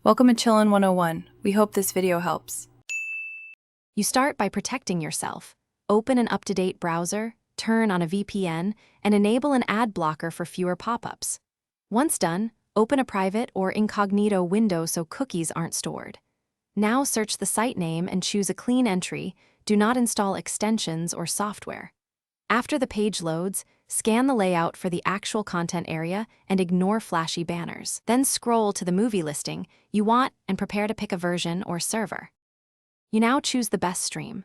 Welcome to Chillin' 101. We hope this video helps. You start by protecting yourself. Open an up-to-date browser, turn on a VPN, and enable an ad blocker for fewer pop-ups. Once done, open a private or incognito window so cookies aren't stored. Now search the site name and choose a clean entry. Do not install extensions or software. After the page loads, scan the layout for the actual content area and ignore flashy banners. Then scroll to the movie listing you want and prepare to pick a version or server. You now choose the best stream.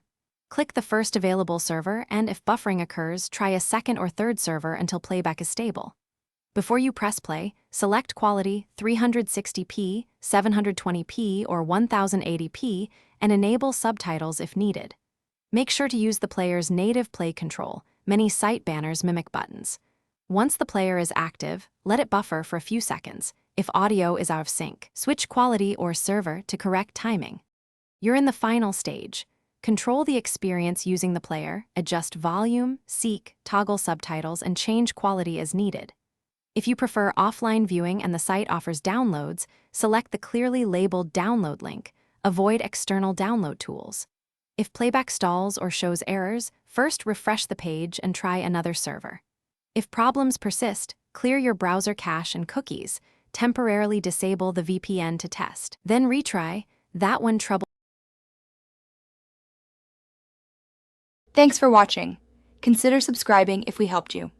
Click the first available server, and if buffering occurs, try a second or third server until playback is stable. Before you press play, select quality 360p, 720p, or 1080p and enable subtitles if needed. Make sure to use the player's native play control. Many site banners mimic buttons. Once the player is active, let it buffer for a few seconds. If audio is out of sync, switch quality or server to correct timing. You're in the final stage. Control the experience using the player, adjust volume, seek, toggle subtitles, and change quality as needed. If you prefer offline viewing and the site offers downloads, select the clearly labeled download link. Avoid external download tools. If playback stalls or shows errors, first refresh the page and try another server. If problems persist, clear your browser cache and cookies. Temporarily disable the VPN to test. Then retry. That when trouble. Thanks for watching. Consider subscribing if we helped you.